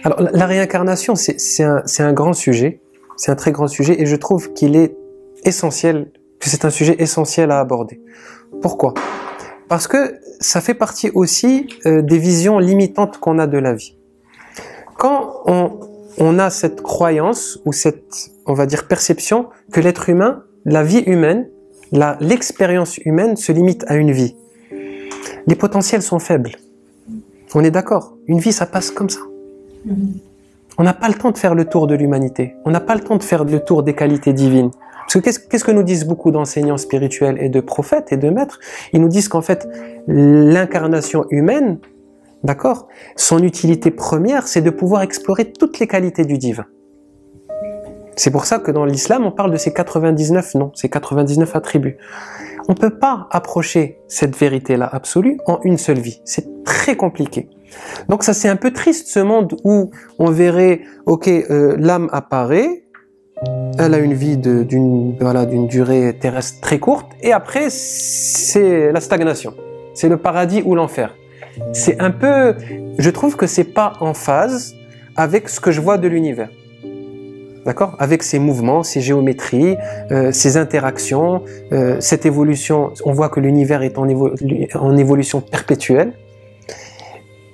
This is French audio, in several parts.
Alors, la réincarnation, c'est un grand sujet, c'est un très grand sujet, et je trouve qu'il est essentiel, que c'est un sujet essentiel à aborder. Pourquoi? Parce que ça fait partie aussi des visions limitantes qu'on a de la vie. Quand on a cette croyance, ou cette, on va dire, perception, que l'être humain, la vie humaine, l'expérience humaine se limite à une vie, les potentiels sont faibles. On est d'accord? Une vie, ça passe comme ça. On n'a pas le temps de faire le tour de l'humanité. On n'a pas le temps de faire le tour des qualités divines. Parce que qu'est-ce que nous disent beaucoup d'enseignants spirituels et de prophètes et de maîtres? Ils nous disent qu'en fait, l'incarnation humaine, d'accord, son utilité première, c'est de pouvoir explorer toutes les qualités du divin. C'est pour ça que dans l'islam, on parle de ces 99 noms, ces 99 attributs. On ne peut pas approcher cette vérité-là absolue en une seule vie. C'est très compliqué. Donc ça, c'est un peu triste, ce monde où on verrait, ok, l'âme apparaît, elle a une vie d'une durée terrestre très courte, et après, c'est la stagnation. C'est le paradis ou l'enfer. C'est un peu, je trouve que c'est pas en phase avec ce que je vois de l'univers. D'accord? Avec ses mouvements, ses géométries, ses interactions, cette évolution, on voit que l'univers est en évolution perpétuelle.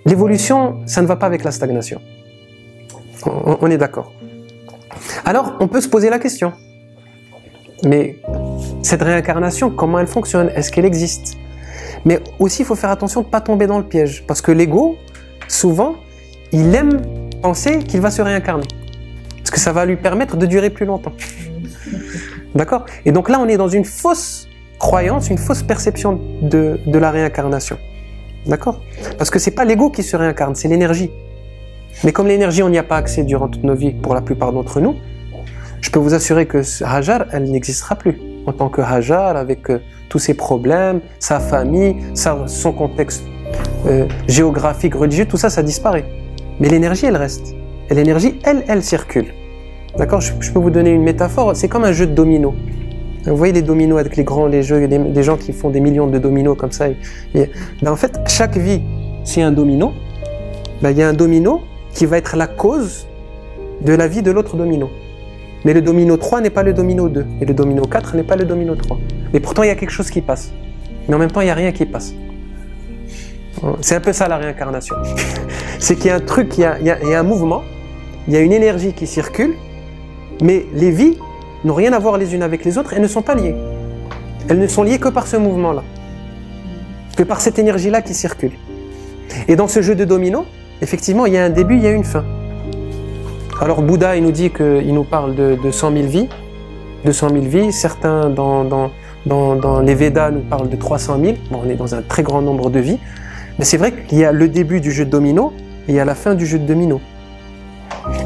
L'évolution, ça ne va pas avec la stagnation. On est d'accord. Alors, on peut se poser la question. Mais cette réincarnation, comment elle fonctionne? Est-ce qu'elle existe? Mais aussi, il faut faire attention de ne pas tomber dans le piège. Parce que l'ego, souvent, il aime penser qu'il va se réincarner. Parce que ça va lui permettre de durer plus longtemps. D'accord? Et donc là, on est dans une fausse croyance, une fausse perception de la réincarnation. D'accord? Parce que c'est pas l'ego qui se réincarne, c'est l'énergie. Mais comme l'énergie, on n'y a pas accès durant toute nos vies, pour la plupart d'entre nous, je peux vous assurer que Hajar, elle n'existera plus. En tant que Hajar, avec tous ses problèmes, sa famille, son contexte géographique, religieux, tout ça, ça disparaît. Mais l'énergie, elle reste. Et l'énergie, elle circule. D'accord? Je peux vous donner une métaphore, c'est comme un jeu de dominos. Vous voyez les dominos avec les jeux, des gens qui font des millions de dominos comme ça. En fait, chaque vie, c'est un domino. Il y a un domino qui va être la cause de la vie de l'autre domino. Mais le domino 3 n'est pas le domino 2. Et le domino 4 n'est pas le domino 3. Mais pourtant, il y a quelque chose qui passe. Mais en même temps, il n'y a rien qui passe. C'est un peu ça la réincarnation. C'est qu'il y a un truc, il y a un mouvement, il y a une énergie qui circule, mais les vies n'ont rien à voir les unes avec les autres, elles ne sont pas liées. Elles ne sont liées que par ce mouvement-là, que par cette énergie-là qui circule. Et dans ce jeu de domino, effectivement, il y a un début, il y a une fin. Alors Bouddha, il nous dit qu'il nous parle de 100 000 vies, 200 000 vies. Certains dans les Védas nous parlent de 300 000. Bon, on est dans un très grand nombre de vies. Mais c'est vrai qu'il y a le début du jeu de domino et il y a la fin du jeu de domino.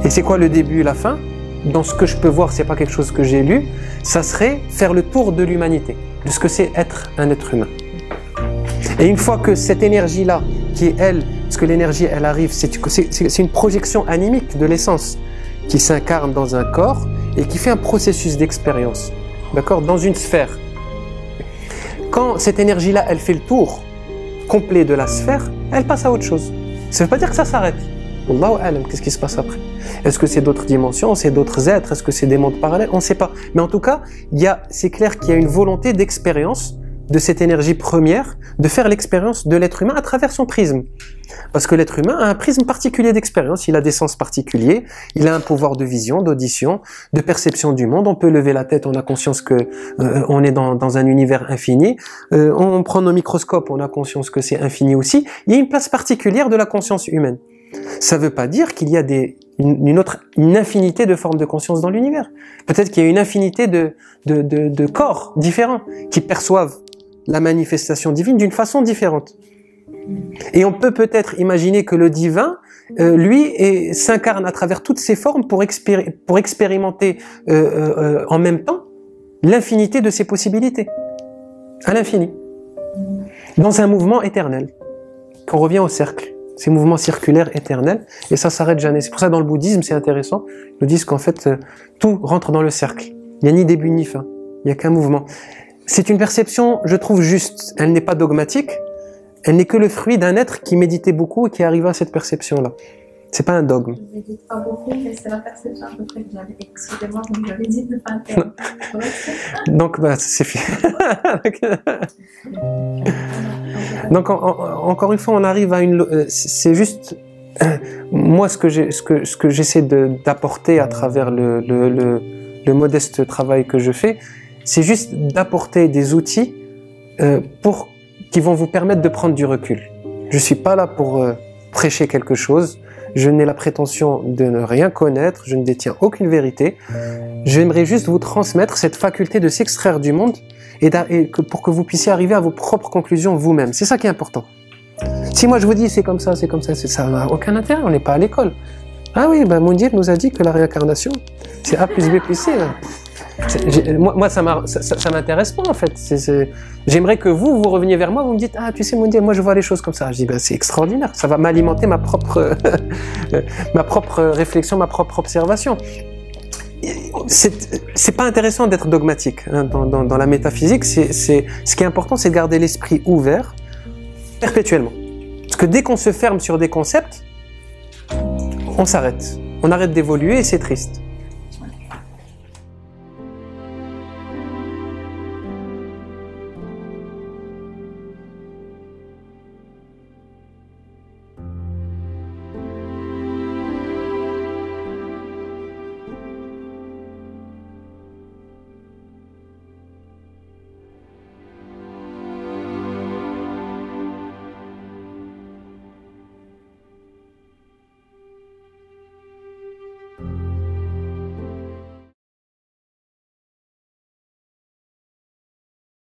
Et c'est quoi le début et la fin? Dans ce que je peux voir, c'est pas quelque chose que j'ai lu, ça serait faire le tour de l'humanité, de ce que c'est être un être humain. Et une fois que cette énergie-là, qui est elle, parce que l'énergie, elle arrive, c'est une projection animique de l'essence qui s'incarne dans un corps et qui fait un processus d'expérience, d'accord, dans une sphère. Quand cette énergie-là, elle fait le tour complet de la sphère, elle passe à autre chose. Ça ne veut pas dire que ça s'arrête. Allahu a'lam, qu'est-ce qui se passe après? Est-ce que c'est d'autres dimensions, c'est d'autres êtres, est-ce que c'est des mondes parallèles? On ne sait pas. Mais en tout cas, c'est clair qu'il y a une volonté d'expérience de cette énergie première, de faire l'expérience de l'être humain à travers son prisme. Parce que l'être humain a un prisme particulier d'expérience, il a des sens particuliers, il a un pouvoir de vision, d'audition, de perception du monde. On peut lever la tête, on a conscience que on est dans un univers infini. On prend nos microscopes, on a conscience que c'est infini aussi. Il y a une place particulière de la conscience humaine. Ça ne veut pas dire qu'il y a une infinité de formes de conscience dans l'univers. Peut-être qu'il y a une infinité de corps différents qui perçoivent la manifestation divine d'une façon différente. Et on peut peut-être imaginer que le divin, lui, s'incarne à travers toutes ces formes pour expérimenter en même temps l'infinité de ses possibilités, à l'infini, dans un mouvement éternel. Qu'on revient au cercle, ces mouvements circulaires éternels, et ça s'arrête jamais. C'est pour ça que dans le bouddhisme, c'est intéressant, ils nous disent qu'en fait, tout rentre dans le cercle. Il n'y a ni début ni fin, il n'y a qu'un mouvement. C'est une perception, je trouve, juste. Elle n'est pas dogmatique, elle n'est que le fruit d'un être qui méditait beaucoup et qui arriva à cette perception-là. C'est pas un dogme. Je ne médite pas beaucoup, mais c'est la perception à peu près que j'avais. Excusez-moi, donc je médite de pas interne. Donc, bah, c'est fini. Donc, encore une fois, on arrive à une... C'est juste... Moi, ce que j'essaie d'apporter à travers le modeste travail que je fais, c'est juste d'apporter des outils qui vont vous permettre de prendre du recul. Je suis pas là pour prêcher quelque chose. Je n'ai la prétention de ne rien connaître. Je ne détiens aucune vérité. J'aimerais juste vous transmettre cette faculté de s'extraire du monde pour que vous puissiez arriver à vos propres conclusions vous-même. C'est ça qui est important. Si moi je vous dis c'est comme ça, ça n'a aucun intérêt. On n'est pas à l'école. Ah oui, ben Moundir nous a dit que la réincarnation, c'est A plus B plus C. Moi, ça m'intéresse pas en fait. J'aimerais que vous reveniez vers moi, vous me dites ah tu sais Moundir, moi je vois les choses comme ça. Je dis ben c'est extraordinaire, ça va m'alimenter ma propre réflexion, ma propre observation. C'est pas intéressant d'être dogmatique hein, dans la métaphysique. Ce qui est important, c'est de garder l'esprit ouvert perpétuellement. Parce que dès qu'on se ferme sur des concepts, on s'arrête. On arrête d'évoluer et c'est triste.